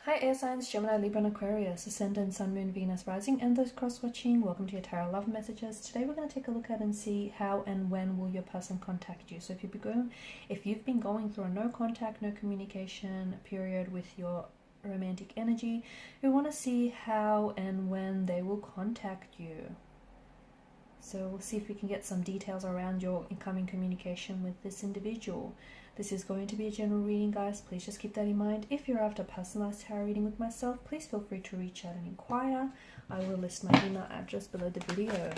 Hi air signs, Gemini, Libra and Aquarius, Ascendant, Sun, Moon, Venus, Rising, and those cross-watching. Welcome to your Tarot Love Messages. Today we're going to take a look at and see how and when will your person contact you. So if you've been going through a no contact, no communication period with your romantic energy, we want to see how and when they will contact you. So we'll see if we can get some details around your incoming communication with this individual. This is going to be a general reading, guys. Please just keep that in mind. If you're after a personalized tarot reading with myself, please feel free to reach out and inquire. I will list my email address below the video.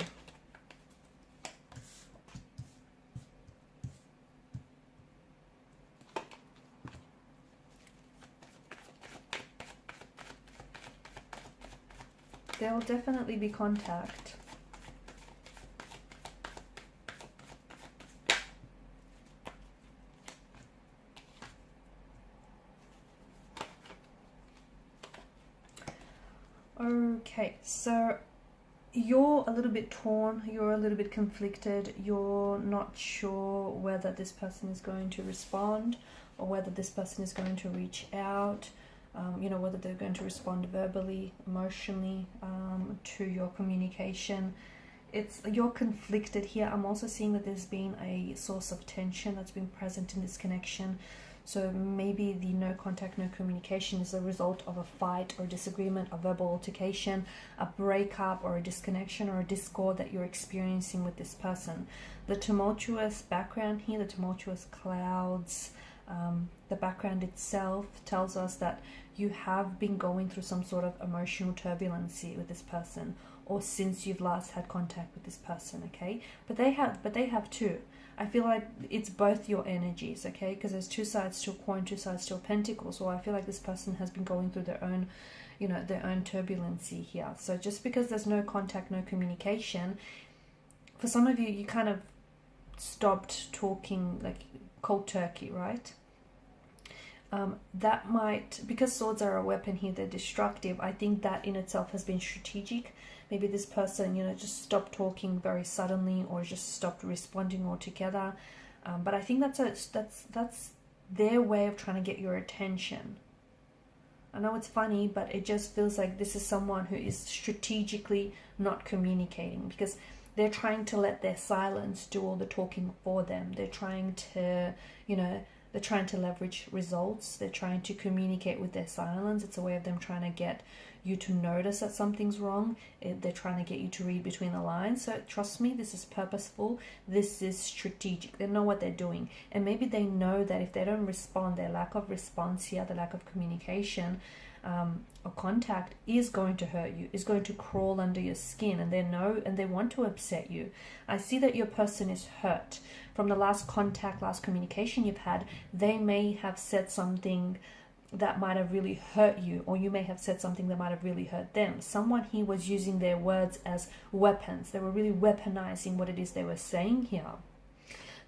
There will definitely be contact. Okay, so you're a little bit torn, you're a little bit conflicted, you're not sure whether this person is going to respond or whether this person is going to reach out, whether they're going to respond verbally, emotionally to your communication. You're conflicted here. I'm also seeing that there's been a source of tension that's been present in this connection. So maybe the no contact, no communication is a result of a fight or disagreement, a verbal altercation, a breakup or a disconnection or a discord that you're experiencing with this person. The tumultuous background here, the tumultuous clouds, the background itself tells us that you have been going through some sort of emotional turbulency with this person, or since you've last had contact with this person, okay? But they have too. I feel like it's both your energies, okay? Because there's two sides to a coin, two sides to a pentacle. So I feel like this person has been going through their own, their own turbulency here. So just because there's no contact, no communication, for some of you, you kind of stopped talking like cold turkey, right? That might, because swords are a weapon here, they're destructive. I think that in itself has been strategic. Maybe this person, just stopped talking very suddenly or just stopped responding altogether. But I think that's their way of trying to get your attention. I know it's funny, but it just feels like this is someone who is strategically not communicating because they're trying to let their silence do all the talking for them. They're trying to, they're trying to leverage results. They're trying to communicate with their silence. It's a way of them trying to get you to notice that something's wrong. They're trying to get you to read between the lines. So trust me, this is purposeful. This is strategic. They know what they're doing. And maybe they know that if they don't respond, their lack of response here, the lack of communication or contact is going to hurt you, is going to crawl under your skin, and they want to upset you. I see that your person is hurt. From the last contact, last communication you've had, they may have said something that might have really hurt you, or you may have said something that might have really hurt them. Someone here was using their words as weapons. They were really weaponizing what it is they were saying here.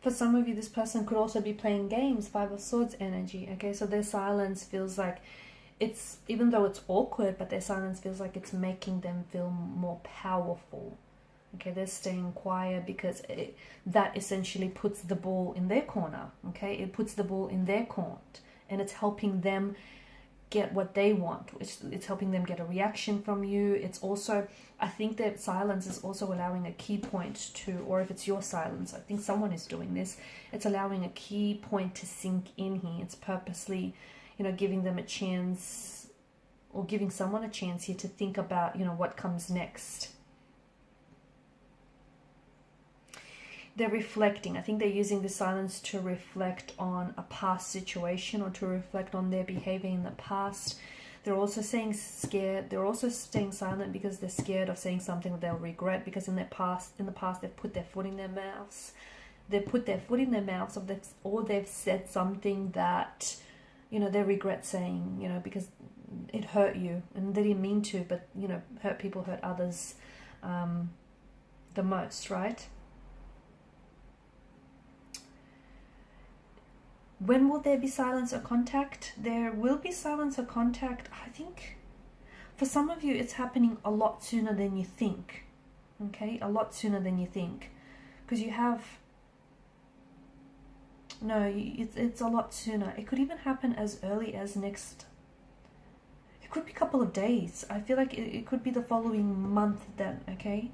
For some of you, this person could also be playing games, Five of Swords energy, okay? So their silence feels like even though it's awkward, but their silence feels like it's making them feel more powerful. Okay, they're staying quiet because that essentially puts the ball in their corner, okay? It puts the ball in their court, and it's helping them get what they want. It's helping them get a reaction from you. It's also, I think that silence is also allowing a key point to, or if it's your silence, I think someone is doing this, it's allowing a key point to sink in here. It's purposely, giving them a chance, or giving someone a chance here to think about, what comes next. They're reflecting. I think they're using the silence to reflect on a past situation or to reflect on their behavior in the past. They're also staying scared. They're also staying silent because they're scared of saying something that they'll regret, because in the past they've put their foot in their mouths. They've put their foot in their mouths, or they've said something that, they regret saying, because it hurt you and they didn't mean to, but, hurt people, hurt others the most, right? When will there be silence or contact? There will be silence or contact. I think for some of you, it's happening a lot sooner than you think. Okay, a lot sooner than you think. Because you have No, it's a lot sooner. It could even happen as early as next it could be a couple of days. I feel like it could be the following month then, okay?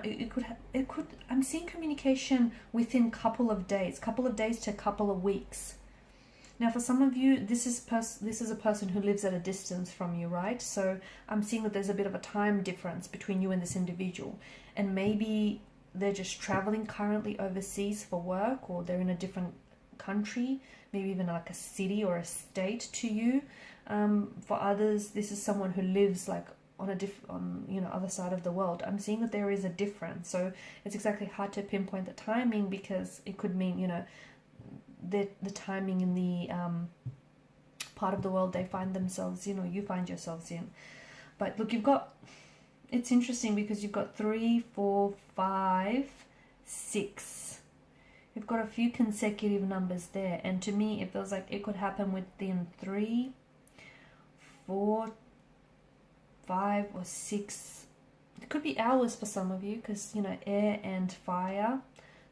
It could, I'm seeing communication within a couple of days to a couple of weeks. Now, for some of you, this is a person who lives at a distance from you, right? So I'm seeing that there's a bit of a time difference between you and this individual. And maybe they're just traveling currently overseas for work, or they're in a different country, maybe even like a city or a state to you. For others, this is someone who lives like on other side of the world. I'm seeing that there is a difference. So it's exactly hard to pinpoint the timing, because it could mean, the timing in the part of the world they find themselves, you find yourselves in. But look, it's interesting because you've got 3, 4, 5, 6. You've got a few consecutive numbers there. And to me, it feels like it could happen within 3, 4, 5 or 6. It could be hours for some of you, because, air and fire,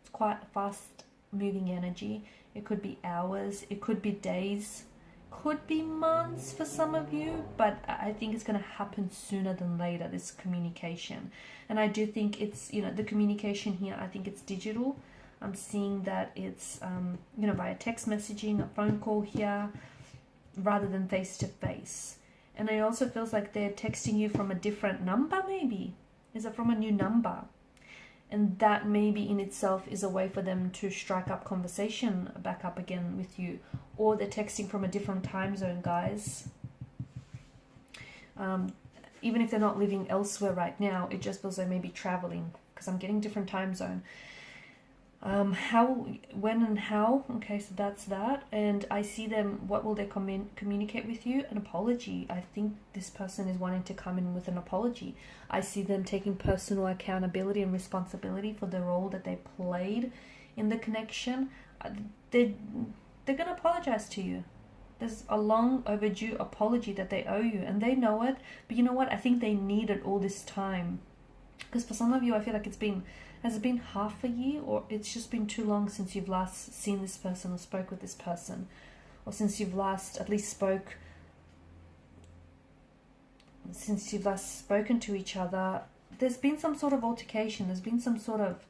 it's quite fast moving energy. It could be hours, it could be days, could be months for some of you, but I think it's going to happen sooner than later, this communication. And I do think it's, the communication here, I think it's digital. I'm seeing that it's, via text messaging, a phone call here, rather than face to face. And it also feels like they're texting you from a different number, maybe. Is it from a new number? And that maybe in itself is a way for them to strike up conversation back up again with you. Or they're texting from a different time zone, guys. Even if they're not living elsewhere right now, it just feels like maybe traveling, because I'm getting different time zone. How, when and how, okay, so that's that. And I see them, what will they communicate with you? An apology. I think this person is wanting to come in with an apology. I see them taking personal accountability and responsibility for the role that they played in the connection. They're going to apologize to you. There's a long overdue apology that they owe you, and they know it. But you know what? I think they need it all this time. Because for some of you, I feel like has it been half a year, or it's just been too long since you've last seen this person or spoke with this person, or since you've last spoken to each other. There's been some sort of altercation. There's been some sort of,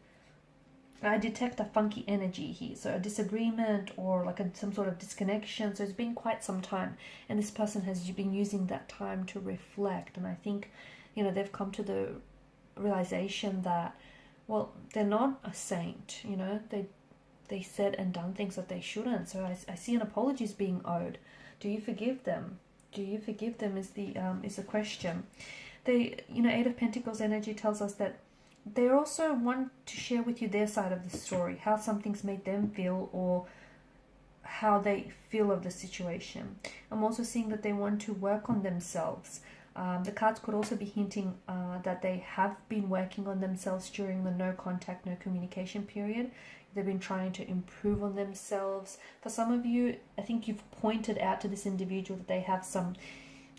I detect a funky energy here. So a disagreement, or like some sort of disconnection. So it's been quite some time. And this person has been using that time to reflect. And I think, they've come to the realization that, well, they're not a saint, they said and done things that they shouldn't. So I see an apology is being owed. Do you forgive them? Do you forgive them is the question. They, 8 of Pentacles energy tells us that they also want to share with you their side of the story, how something's made them feel, or how they feel of the situation. I'm also seeing that they want to work on themselves. The cards could also be hinting that they have been working on themselves during the no contact, no communication period. They've been trying to improve on themselves. For some of you, I think you've pointed out to this individual that they have some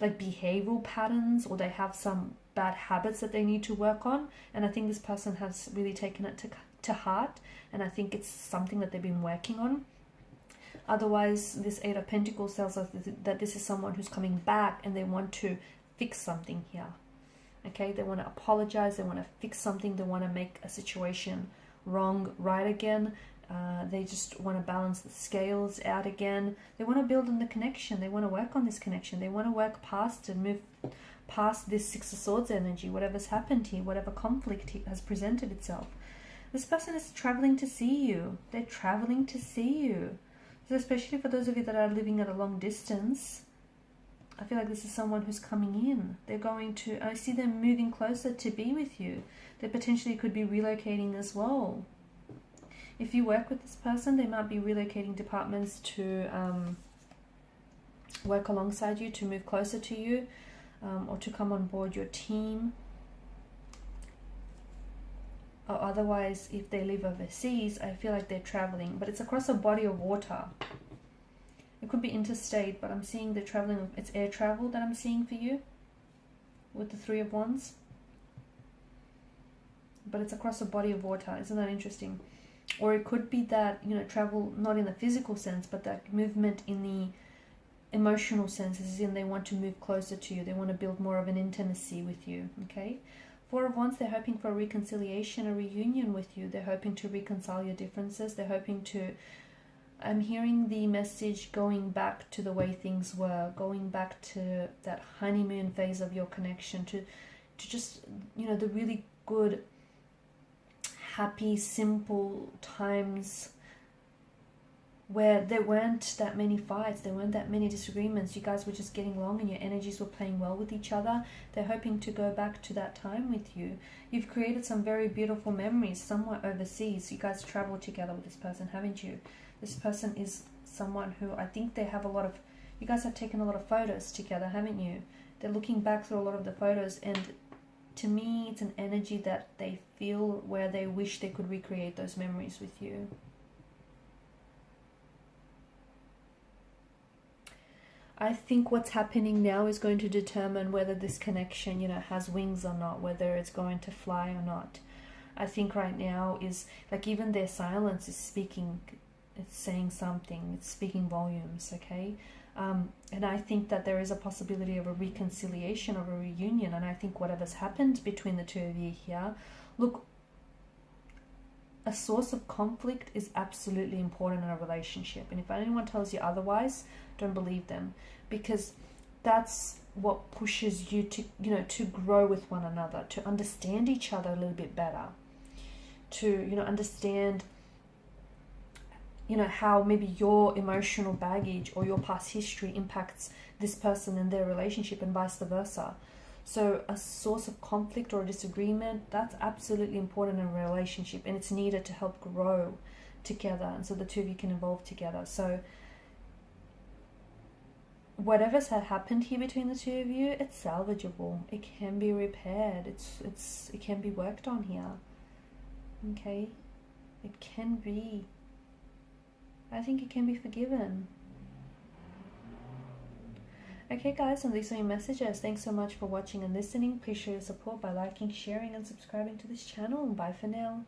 like behavioral patterns, or they have some bad habits that they need to work on. And I think this person has really taken it to heart. And I think it's something that they've been working on. Otherwise, this 8 of Pentacles tells us that this is someone who's coming back and they want to fix something here. Okay, they want to apologize, they want to fix something, they want to make a situation wrong right again. They just want to balance the scales out again. They want to build on the connection. They want to work on this connection. They want to work past and move past this 6 of Swords energy, whatever's happened here, whatever conflict has presented itself. This person is traveling to see you. They're traveling to see you. So especially for those of you that are living at a long distance, I feel like this is someone who's coming in. They're going to, I see them moving closer to be with you. They potentially could be relocating as well. If you work with this person, they might be relocating departments to work alongside you, to move closer to you, or to come on board your team. Or otherwise, if they live overseas, I feel like they're traveling, but it's across a body of water. It could be interstate, but I'm seeing the traveling. It's air travel that I'm seeing for you with the 3 of Wands. But it's across a body of water. Isn't that interesting? Or it could be that, travel not in the physical sense, but that movement in emotional sense, as in they want to move closer to you. They want to build more of an intimacy with you, okay? Four of Wands, they're hoping for a reconciliation, a reunion with you. They're hoping to reconcile your differences. They're hoping to... I'm hearing the message going back to the way things were, going back to that honeymoon phase of your connection, to just, you know, the really good, happy, simple times where there weren't that many fights, there weren't that many disagreements. You guys were just getting along and your energies were playing well with each other. They're hoping to go back to that time with you. You've created some very beautiful memories somewhere overseas. You guys traveled together with this person, haven't you? This person is someone who, I think they have a lot of... You guys have taken a lot of photos together, haven't you? They're looking back through a lot of the photos, and to me, it's an energy that they feel where they wish they could recreate those memories with you. I think what's happening now is going to determine whether this connection, you know, has wings or not, whether it's going to fly or not. I think right now is, like, even their silence is speaking... It's saying something, it's speaking volumes, okay? And I think that there is a possibility of a reconciliation, of a reunion, and I think whatever's happened between the two of you here, look, a source of conflict is absolutely important in a relationship, and if anyone tells you otherwise, don't believe them, because that's what pushes you to, you know, to grow with one another, to understand each other a little bit better, to, you know, understand, you know, how maybe your emotional baggage or your past history impacts this person and their relationship, and vice versa. So a source of conflict or a disagreement, that's absolutely important in a relationship, and it's needed to help grow together, and so the two of you can evolve together. So whatever's had happened here between the two of you, it's salvageable. It can be repaired. It can be worked on here. Okay? It can be. I think it can be forgiven. Okay guys, and these are your messages. Thanks so much for watching and listening. Please show your support by liking, sharing and subscribing to this channel. Bye for now.